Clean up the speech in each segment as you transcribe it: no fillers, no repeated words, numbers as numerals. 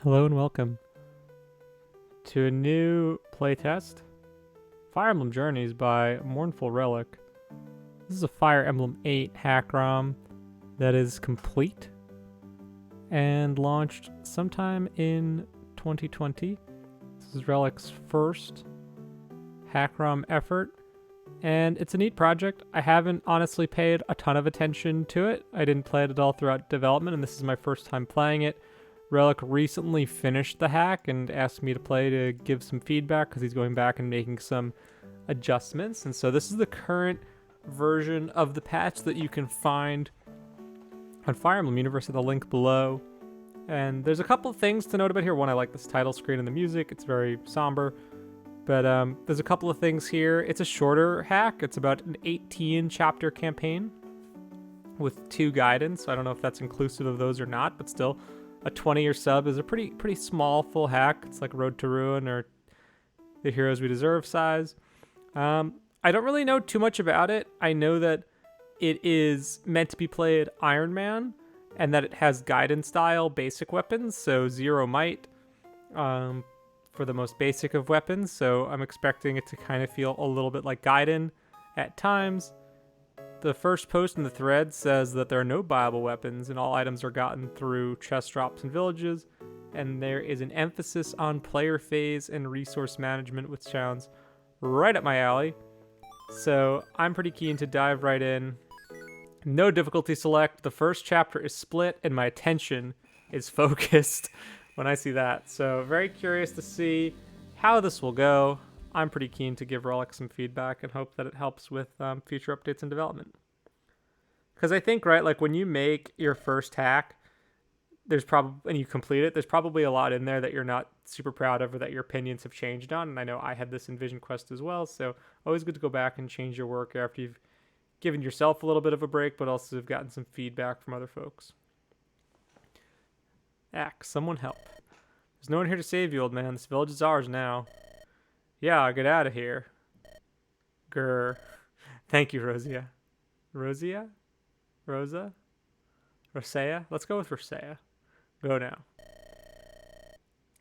Hello and welcome to a new playtest, Fire Emblem Journeys by MournfulRelic. This is a Fire Emblem 8 hackrom that is complete and launched sometime in 2020. This is Relic's first hackrom effort, and it's a neat project. I haven't honestly paid a ton of attention to it. I didn't play it at all throughout development, and this is my first time playing it. Relic recently finished the hack and asked me to play to give some feedback because he's going back and making some adjustments. And so this is the current version of the patch that you can find on Fire Emblem Universe at the link below. And there's a couple of things to note about here. One, I like this title screen and the music. It's very somber. But there's a couple of things here. It's a shorter hack. It's about an 18 chapter campaign with 2 guidance. I don't know if that's inclusive of those or not, but still. A 20-year sub is a pretty small full hack. It's like Road to Ruin or The Heroes We Deserve size. I don't really know too much about it. I know that it is meant to be played Iron Man and that it has Gaiden style basic weapons, so 0 might for the most basic of weapons. So I'm expecting it to kind of feel a little bit like Gaiden at times. The first post in the thread says that there are no buyable weapons and all items are gotten through chest drops and villages, and there is an emphasis on player phase and resource management, which sounds right up my alley. So I'm pretty keen to dive right in. No difficulty select. The first chapter is split and my attention is focused when I see that. So very curious to see how this will go. I'm pretty keen to give Relic some feedback and hope that it helps with future updates and development. Because I think, right, like when you make your first hack, there's probably, and you complete it, there's probably a lot in there that you're not super proud of or that your opinions have changed on. And I know I had this in Vision Quest as well. So always good to go back and change your work after you've given yourself a little bit of a break, but also have gotten some feedback from other folks. Axe, someone help. There's no one here to save you, old man. This village is ours now. Yeah, get out of here. Grr. Thank you, Rosia. Rosia? Rosa? Rosea? Let's go with Rosea. Go now.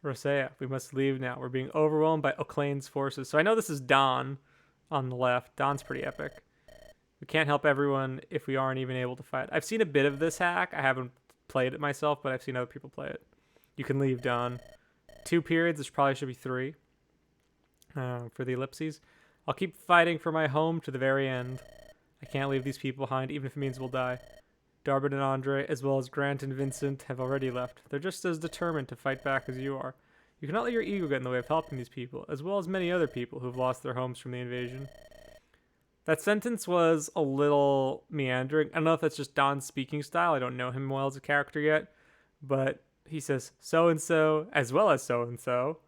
Rosea, we must leave now. We're being overwhelmed by Oclane's forces. So I know this is Don on the left. Don's pretty epic. We can't help everyone if we aren't even able to fight. I've seen a bit of this hack. I haven't played it myself, but I've seen other people play it. You can leave Don. 2 periods. This probably should be 3. For the ellipses. I'll keep fighting for my home to the very end. I can't leave these people behind, even if it means we'll die. Darbin and Andre, as well as Grant and Vincent, have already left. They're just as determined to fight back as you are. You cannot let your ego get in the way of helping these people, as well as many other people who've lost their homes from the invasion. That sentence was a little meandering. I don't know if that's just Don's speaking style. I don't know him well as a character yet. But he says, so-and-so, as well as so-and-so.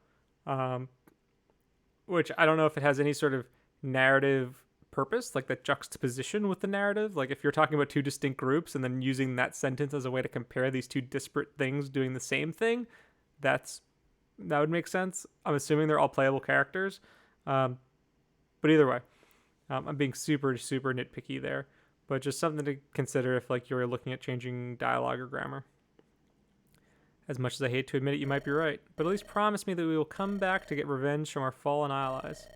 Which I don't know if it has any sort of narrative purpose, like that juxtaposition with the narrative. Like if you're talking about 2 distinct groups and then using that sentence as a way to compare these 2 disparate things doing the same thing, that would make sense. I'm assuming they're all playable characters. But either way, I'm being super nitpicky there. But just something to consider if like you're looking at changing dialogue or grammar. As much as I hate to admit it, you might be right. But at least promise me that we will come back to get revenge from our fallen allies.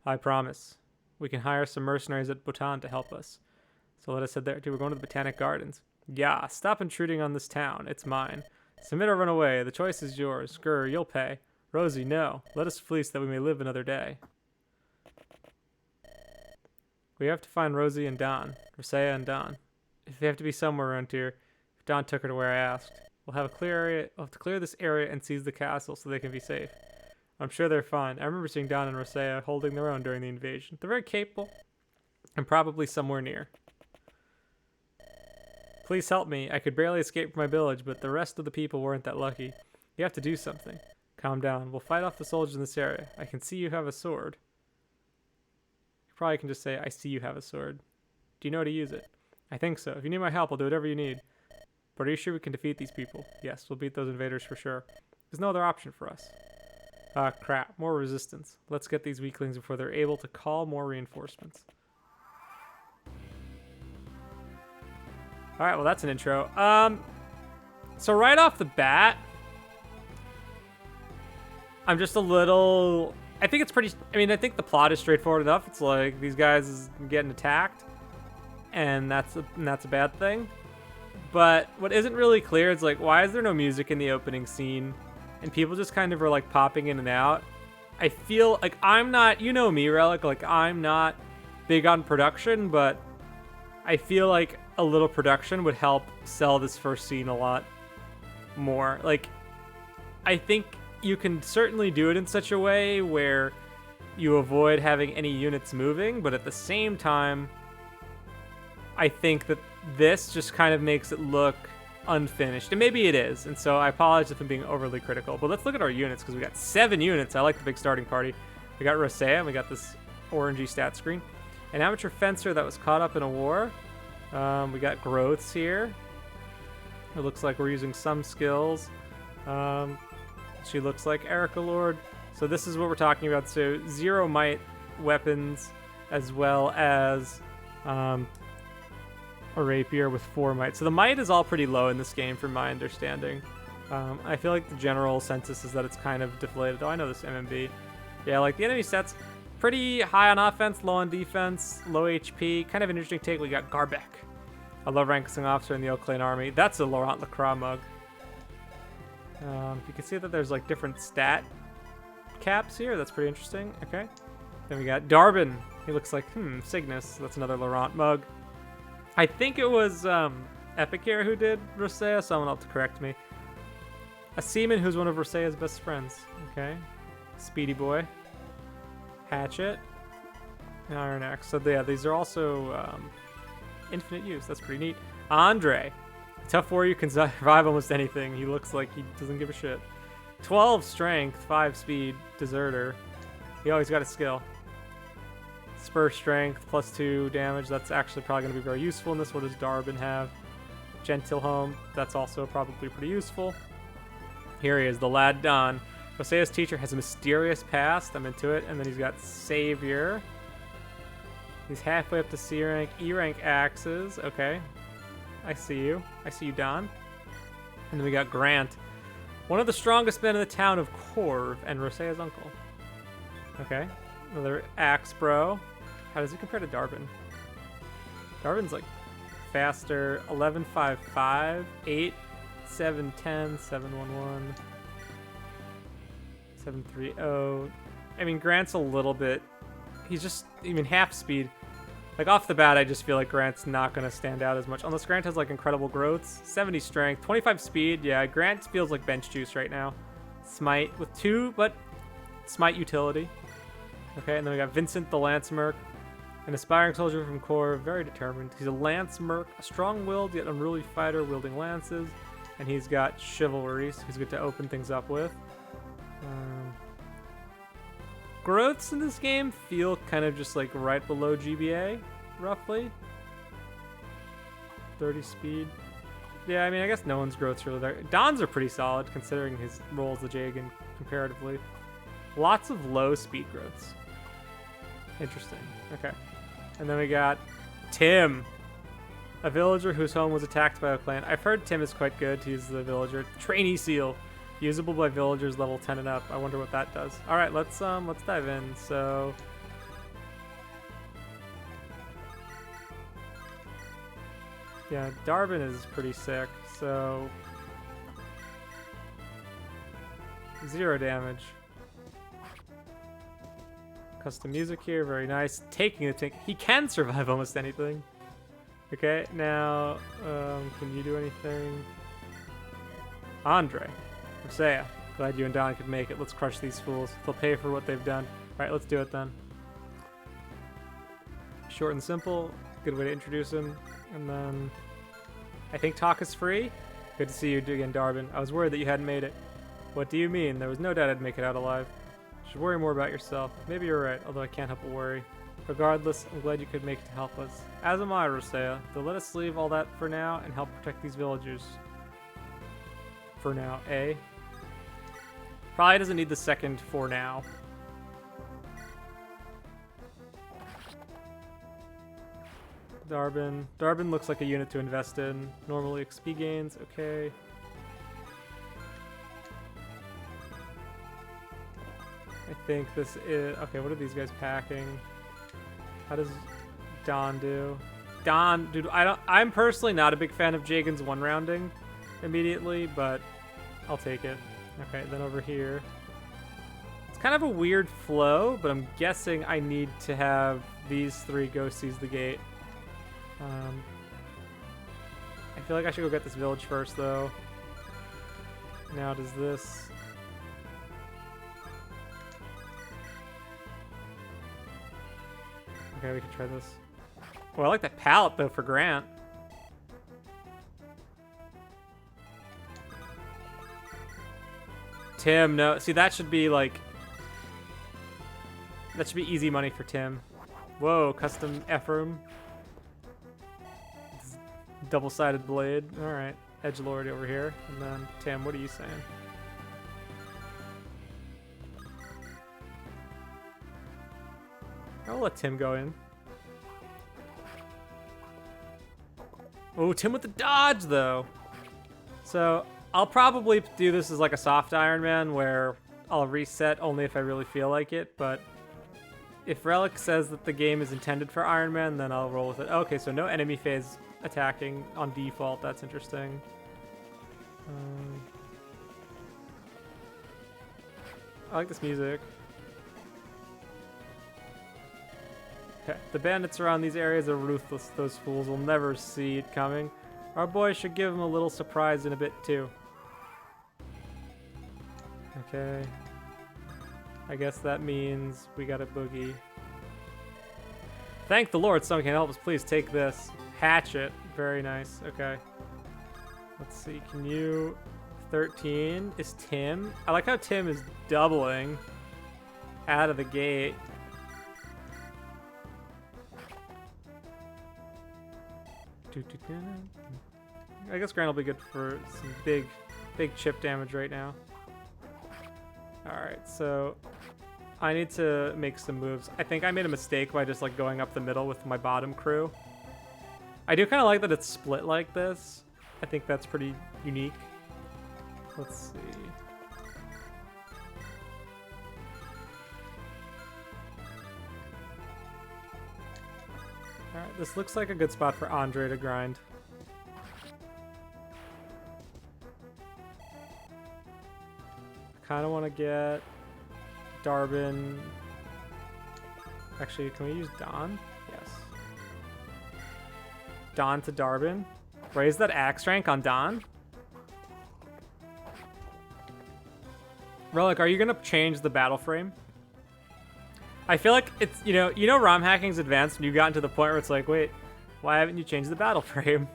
I promise. We can hire some mercenaries at Bhutan to help us. So let us head there too. We're going to the Botanic Gardens. Yeah, stop intruding on this town. It's mine. Submit or run away. The choice is yours. Grr, you'll pay. Rosie, no. Let us flee so that we may live another day. We have to find Rosie and Don. Rosea and Don. If they have to be somewhere around here, if Don took her to where I asked. We'll have to clear this area and seize the castle so they can be safe. I'm sure they're fine. I remember seeing Don and Rosea holding their own during the invasion. They're very capable and probably somewhere near. Please help me. I could barely escape from my village, but the rest of the people weren't that lucky. You have to do something. Calm down. We'll fight off the soldiers in this area. I can see you have a sword. You probably can just say, I see you have a sword. Do you know how to use it? I think so. If you need my help, I'll do whatever you need. But are you sure we can defeat these people? Yes, we'll beat those invaders for sure. There's no other option for us. Ah, crap. More resistance. Let's get these weaklings before they're able to call more reinforcements. Alright, well that's an intro. So right off the bat, I'm just a little... I think it's pretty... I mean, I think the plot is straightforward enough. It's like these guys is getting attacked, and that's a bad thing. But what isn't really clear is like, why is there no music in the opening scene? And people just kind of are like popping in and out. I feel like I'm not... You know me, Relic. Like, I'm not big on production, but I feel like a little production would help sell this first scene a lot more. Like, I think you can certainly do it in such a way where you avoid having any units moving, but at the same time, I think that this just kind of makes it look unfinished. And maybe it is, and so I apologize if I'm being overly critical. But let's look at our units, because we got 7 units. I like the big starting party. We got Rosea, and we got this orangey stat screen. An amateur fencer that was caught up in a war. We got growths here. It looks like we're using some skills. She looks like Erica Lord. So this is what we're talking about. So 0 might weapons, as well as a rapier with 4 might. So the might is all pretty low in this game from my understanding. I feel like the general census is that it's kind of deflated. Oh, I know this MMB. Yeah, like the enemy stats pretty high on offense, low on defense, low HP. Kind of an interesting take. We got Garbeck, a low-ranking officer in the Oakland Army. That's a Laurent Lacroix mug. You can see that there's like different stat caps here. That's pretty interesting. Okay. Then we got Darbin. He looks like, Cygnus. That's another Laurent mug. I think it was Epic here who did Rosea. Someone else to correct me. A seaman who's one of Rosea's best friends. Okay. Speedy Boy. Hatchet. And Iron Axe. So yeah, these are also infinite use. That's pretty neat. Andre. Tough warrior can survive almost anything. He looks like he doesn't give a shit. 12 strength, 5 speed, deserter. He always got a skill. Spur strength, +2 damage. That's actually probably going to be very useful in this. What does Darbin have? Gentil home. That's also probably pretty useful. Here he is, the lad Don. Rosea's teacher has a mysterious past. I'm into it. And then he's got Savior. He's halfway up to C rank. E rank axes. Okay. I see you. I see you, Don. And then we got Grant. One of the strongest men in the town of Corv and Rosea's uncle. Okay. Another axe bro. How does he compare to Darbin? Darbin's like faster. 11.55, 8, 7.10, 7.11, 7.30. I mean, Grant's a little bit... He's just even half speed. Like, off the bat, I just feel like Grant's not going to stand out as much. Unless Grant has, like, incredible growths. 70 strength, 25 speed. Yeah, Grant feels like bench juice right now. Smite with 2, but Smite utility. Okay, and then we got Vincent the Lance Merc. An aspiring soldier from Corps, very determined. He's a Lance Merc, a strong-willed yet unruly fighter wielding lances. And he's got chivalry, so he's good to open things up with. Growths in this game feel kind of just like right below GBA, roughly. 30 speed. Yeah, I mean, I guess no one's growth's really there. Don's are pretty solid considering his role as the Jagan comparatively. Lots of low speed growths. Interesting. Okay. And then we got Tim, a villager whose home was attacked by a clan. I've heard Tim is quite good to use the villager. Trainee seal. Usable by villagers level 10 and up. I wonder what that does. All right, let's dive in. So, yeah, Darbin is pretty sick. So, 0 damage. Custom music here, very nice. Taking the tank. He can survive almost anything. Okay, now, can you do anything? Andre. Rosea, glad you and Don could make it. Let's crush these fools. They'll pay for what they've done. Alright, let's do it then. Short and simple. Good way to introduce him. And then... I think talk is free. Good to see you again, Darbin. I was worried that you hadn't made it. What do you mean? There was no doubt I'd make it out alive. You should worry more about yourself. Maybe you're right, although I can't help but worry. Regardless, I'm glad you could make it to help us. As am I, Rosea. Though let us leave all that for now and help protect these villagers. For now, eh? Probably doesn't need the second for now. Darbin. Darbin looks like a unit to invest in. Normally XP gains, okay. think this is... Okay, what are these guys packing? How does Don do? Don, dude, I'm personally not a big fan of Jagen's one-rounding immediately, but I'll take it. Okay, then over here. It's kind of a weird flow, but I'm guessing I need to have these three go seize the gate. I feel like I should go get this village first, though. Now does this... Okay, we can try this. Oh, I like that pallet, though, for Grant. Tim, no. See, that should be, like... That should be easy money for Tim. Whoa, custom Ephraim. Double-sided blade. Alright. Edgelord over here. And then, Tim, what are you saying? I'll let Tim go in. Oh, Tim with the dodge, though. So, I'll probably do this as like a soft Iron Man, where I'll reset only if I really feel like it, but if Relic says that the game is intended for Iron Man, then I'll roll with it. Okay, so no enemy phase attacking on default. That's interesting. I like this music. Okay, the bandits around these areas are ruthless. Those fools will never see it coming. Our boy should give them a little surprise in a bit, too. Okay. I guess that means we got a boogie. Thank the Lord, someone can help us. Please take this. Hatchet. Very nice. Okay. Let's see. Can you... 13 is Tim. I like how Tim is doubling out of the gate. I guess Grant will be good for some big chip damage right now. Alright, so I need to make some moves. I think I made a mistake by just like going up the middle with my bottom crew. I do kind of like that it's split like this. I think that's pretty unique. Let's see. Alright, this looks like a good spot for Andre to grind. I kind of want to get Darbin. Actually, can we use Don? Yes. Don to Darbin. Raise that axe rank on Don. Relic, are you going to change the battle frame? I feel like it's, you know romhacking's advanced when you got to the point where it's like, wait, why haven't you changed the battle frame?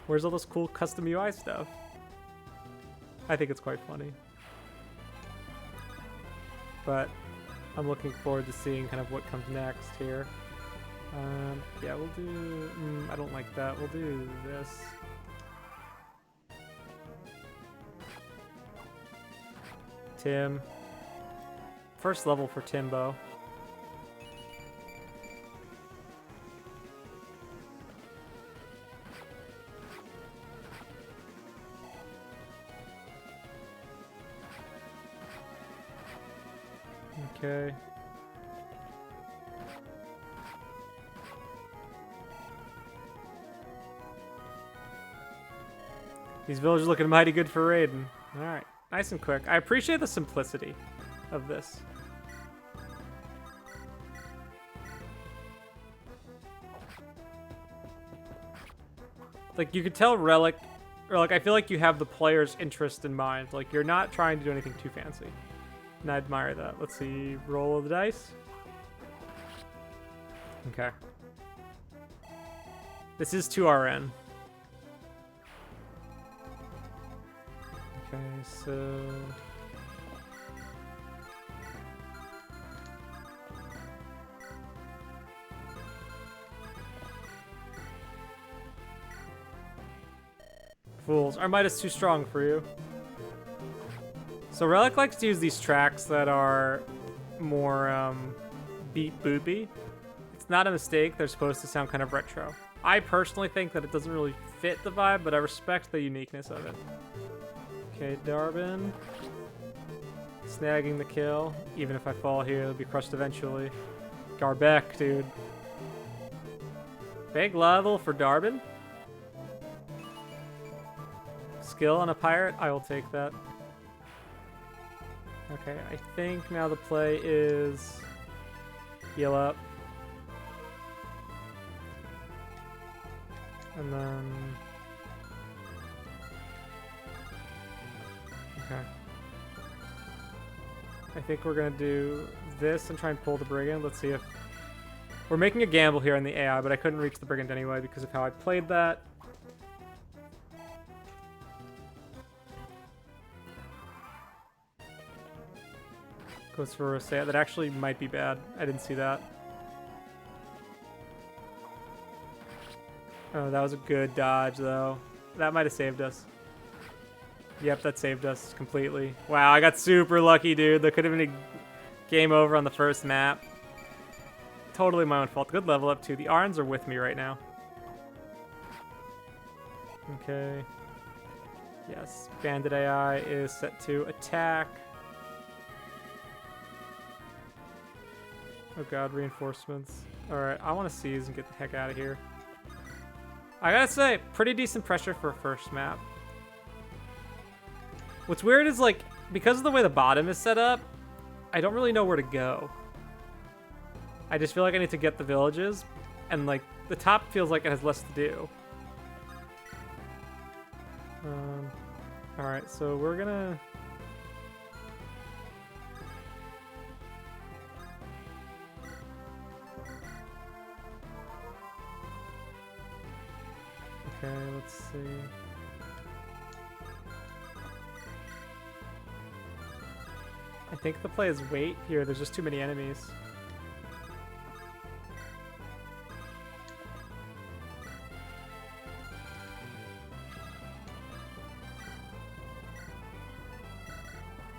Where's all this cool custom UI stuff? I think it's quite funny. But I'm looking forward to seeing kind of what comes next here. Yeah, we'll do... I don't like that. We'll do this. Tim. First level for Timbo. Okay. These villagers looking mighty good for raiding. Alright. Nice and quick. I appreciate the simplicity of this. Like, you could tell Relic, or like, I feel like you have the player's interest in mind. Like, you're not trying to do anything too fancy. And I admire that. Let's see. Roll of the dice. Okay. This is 2RN. Okay, so... Fools. Our might is too strong for you. So Relic likes to use these tracks that are more beat boopy. It's not a mistake. They're supposed to sound kind of retro. I personally think that it doesn't really fit the vibe, but I respect the uniqueness of it. Okay, Darbin. Snagging the kill. Even if I fall here, it'll be crushed eventually. Garbeck, dude. Big level for Darbin. Skill on a pirate? I will take that. Okay, I think now the play is heal up. And then... Okay. I think we're gonna do this and try and pull the Brigand. Let's see if... We're making a gamble here on the AI, but I couldn't reach the Brigand anyway because of how I played that. Goes for Rosea. That actually might be bad. I didn't see that. Oh, that was a good dodge, though. That might have saved us. Yep, that saved us completely. Wow, I got super lucky, dude. There could have been a game over on the first map. Totally my own fault. Good level up, too. The Arns are with me right now. Okay. Yes, Bandit AI is set to attack. Oh god, reinforcements. Alright, I want to seize and get the heck out of here. I gotta say, pretty decent pressure for a first map. What's weird is, like, because of the way the bottom is set up, I don't really know where to go. I just feel like I need to get the villages, and, like, the top feels like it has less to do. Alright, so we're gonna... Okay, let's see. I think the play is wait here. There's just too many enemies.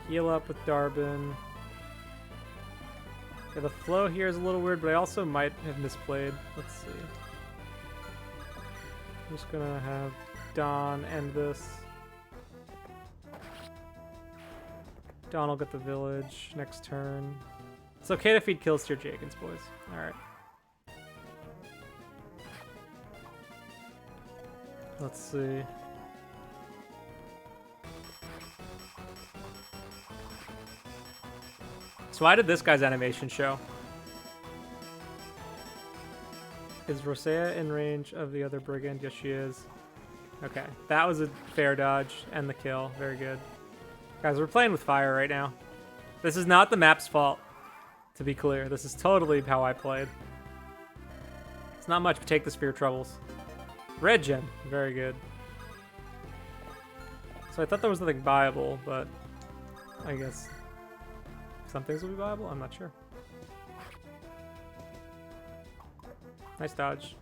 Heal up with Darbin. Yeah, the flow here is a little weird, but I also might have misplayed. Let's see. I'm just gonna have Don end this. Don will get the village next turn. It's okay to feed kills to your Jakins, boys. Alright. Let's see. So why did this guy's animation show? Is Rosea in range of the other Brigand? Yes, she is. Okay, that was a fair dodge and the kill. Very good. Guys, we're playing with fire right now. This is not the map's fault, to be clear. This is totally how I played. It's not much, but take the spear troubles. Red gem. Very good. So I thought there was nothing viable, but I guess some things will be viable? I'm not sure. Nice dodge.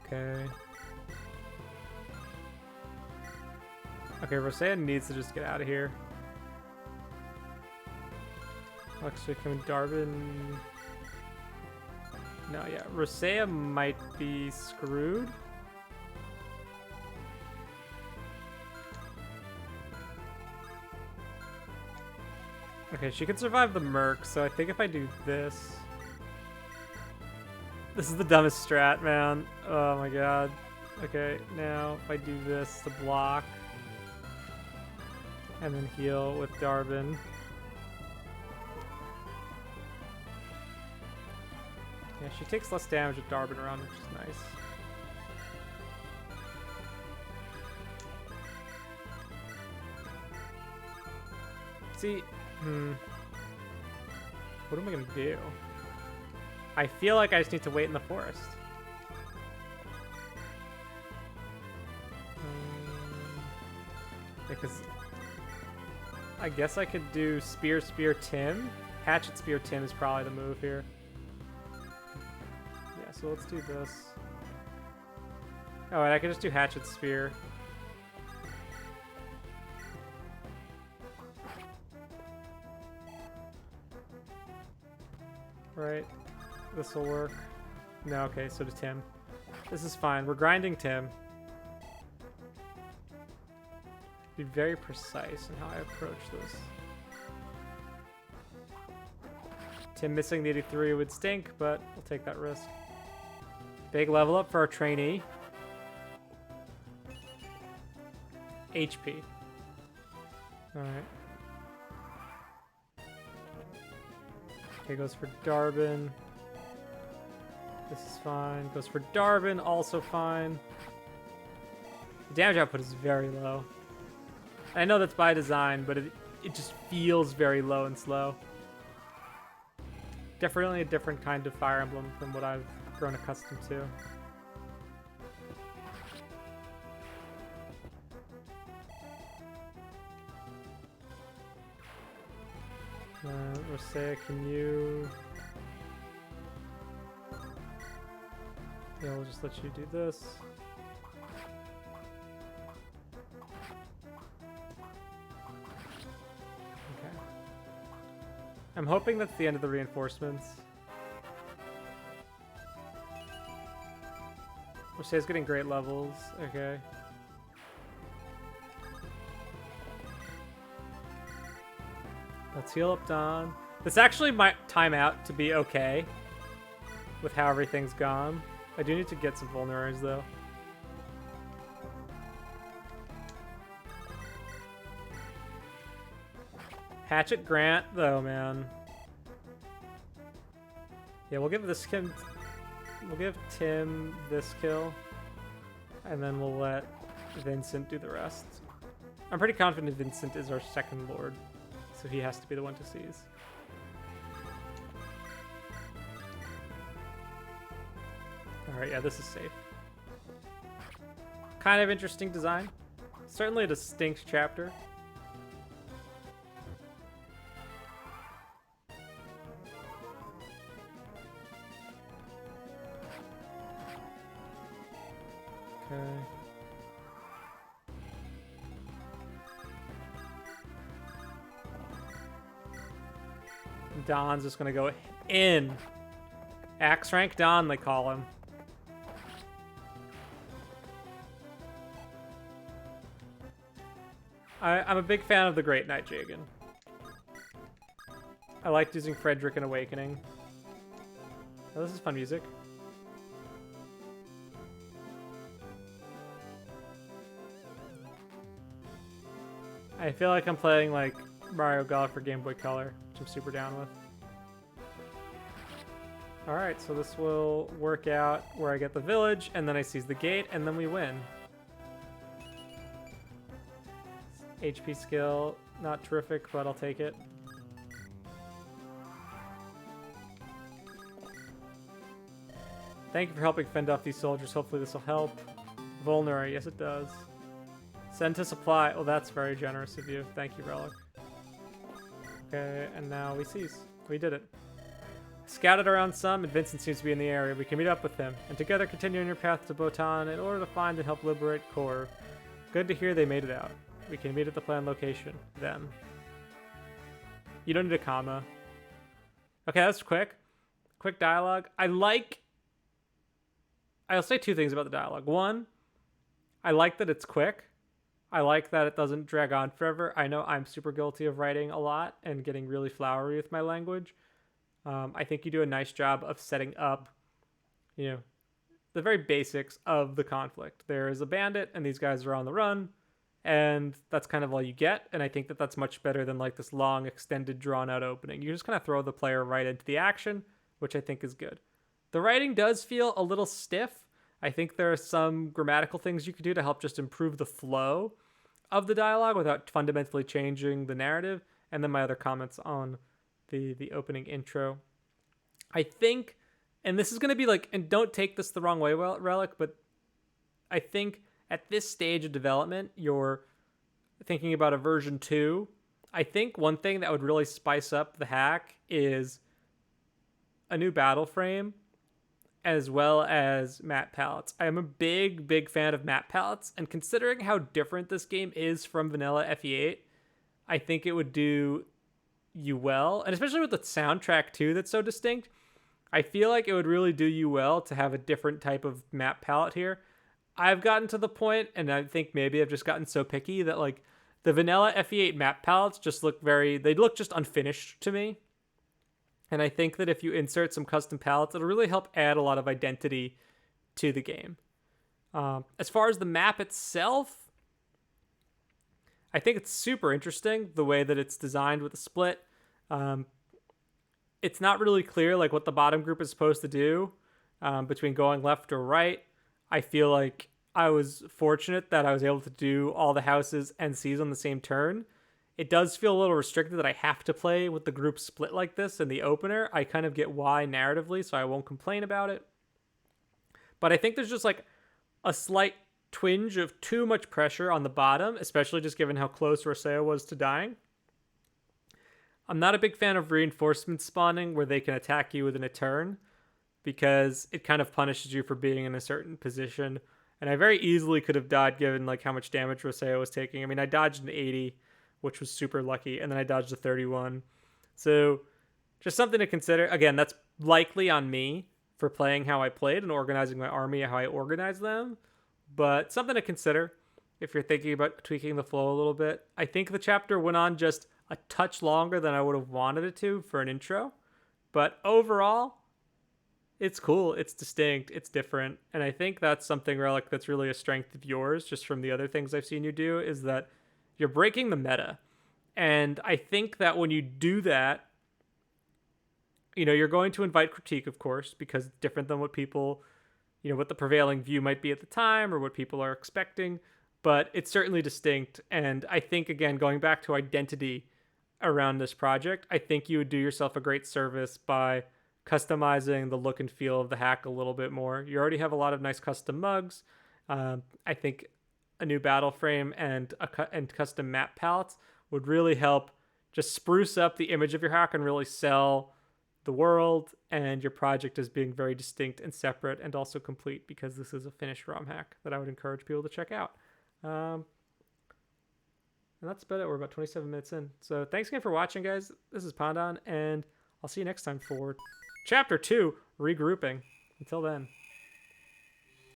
Okay. Okay, Rosea needs to just get out of here. Actually, can we Darbin? No, yeah. Rosea might be screwed. Okay, she can survive the Merc, so I think if I do this... This is the dumbest strat, man. Oh my god. Okay, now if I do this to block... And then heal with Darbin. Yeah, she takes less damage with Darbin around, which is nice. See, what am I gonna do? I feel like I just need to wait in the forest. Because I guess I could do Spear Tim. Hatchet Spear Tim is probably the move here. Yeah, so let's do this. Oh, and I can just do Hatchet Spear. Right. This will work. No, okay, so does Tim. This is fine. We're grinding Tim. Be very precise in how I approach this. Tim missing the 83 would stink, but we'll take that risk. Big level up for our trainee. HP. Alright. Okay, goes for Darbin. This is fine. Goes for Darbin, also fine. The damage output is very low. I know that's by design, but it just feels very low and slow. Definitely a different kind of Fire Emblem from what I've grown accustomed to. Rosea, can you... Yeah, we'll just let you do this. Okay. I'm hoping that's the end of the reinforcements. Rosea's getting great levels. Okay. Let's heal up Don. This actually might time out to be okay with how everything's gone. I do need to get some vulneraries though. Hatchet Grant though, man. Yeah, we'll give this Tim. We'll give Tim this kill, and then we'll let Vincent do the rest. I'm pretty confident Vincent is our second lord, so he has to be the one to seize. Alright, yeah, this is safe. Kind of interesting design. Certainly a distinct chapter. Okay. Don's just gonna go in. Axe rank Don, they call him. I'm a big fan of the Great Knight Jagan. I liked using Frederick in Awakening. Oh, this is fun music. I feel like I'm playing like Mario Golf for Game Boy Color, which I'm super down with. Alright, so this will work out where I get the village, and then I seize the gate, and then we win. HP skill, not terrific, but I'll take it. Thank you for helping fend off these soldiers. Hopefully this will help. Vulnerary, yes it does. Send to supply. Oh, that's very generous of you. Thank you, Relic. Okay, and now we seize. We did it. Scouted around some, and Vincent seems to be in the area. We can meet up with him, and together continue on your path to Botan in order to find and help liberate Kor. Good to hear they made it out. We can meet at the planned location. Then. You don't need a comma. Okay, that's quick. Quick dialogue. I'll say two things about the dialogue. One, I like that it's quick. I like that it doesn't drag on forever. I know I'm super guilty of writing a lot and getting really flowery with my language. I think you do a nice job of setting up, the very basics of the conflict. There is a bandit and these guys are on the run, and that's kind of all you get. And I think that that's much better than like this long, extended, drawn-out opening. You just kind of throw the player right into the action, which I think is good. The writing does feel a little stiff. I think there are some grammatical things you could do to help just improve the flow of the dialogue without fundamentally changing the narrative. And then my other comments on the opening intro. I think, and this is going to be like, and don't take this the wrong way, Relic, but I think at this stage of development, you're thinking about a version 2. I think one thing that would really spice up the hack is a new battle frame, as well as map palettes. I am a big, big fan of map palettes, and considering how different this game is from vanilla FE8, I think it would do you well, and especially with the soundtrack too that's so distinct, I feel like it would really do you well to have a different type of map palette here. I've gotten to the point, and I think maybe I've just gotten so picky that like The vanilla FE8 map palettes just look they look just unfinished to me. And I think that if you insert some custom palettes, it'll really help add a lot of identity to the game. As far as the map itself, I think it's super interesting the way that it's designed with the split. It's not really clear like what the bottom group is supposed to do between going left or right. I feel like I was fortunate that I was able to do all the houses and seas on the same turn. It does feel a little restricted that I have to play with the group split like this in the opener. I kind of get why narratively, so I won't complain about it. But I think there's just like a slight twinge of too much pressure on the bottom, especially just given how close Roseo was to dying. I'm not a big fan of reinforcement spawning where they can attack you within a turn because it kind of punishes you for being in a certain position. And I very easily could have died given like how much damage Roseo was taking. I mean, I dodged an 80, which was super lucky, and then I dodged a 31. So just something to consider. Again, that's likely on me for playing how I played and organizing my army, how I organize them. But something to consider if you're thinking about tweaking the flow a little bit. I think the chapter went on just a touch longer than I would have wanted it to for an intro. But overall, it's cool, it's distinct, it's different. And I think that's something, Relic, that's really a strength of yours, just from the other things I've seen you do, is that you're breaking the meta. And I think that when you do that, you're going to invite critique, of course, because it's different than what people, what the prevailing view might be at the time or what people are expecting. But it's certainly distinct. And I think, again, going back to identity around this project, I think you would do yourself a great service by customizing the look and feel of the hack a little bit more. You already have a lot of nice custom mugs. I think a new battle frame and custom map palettes would really help just spruce up the image of your hack and really sell the world and your project as being very distinct and separate and also complete, because this is a finished ROM hack that I would encourage people to check out. And that's about it. We're about 27 minutes in. So thanks again for watching, guys. This is Pandan, and I'll see you next time for Chapter 2, Regrouping. Until then.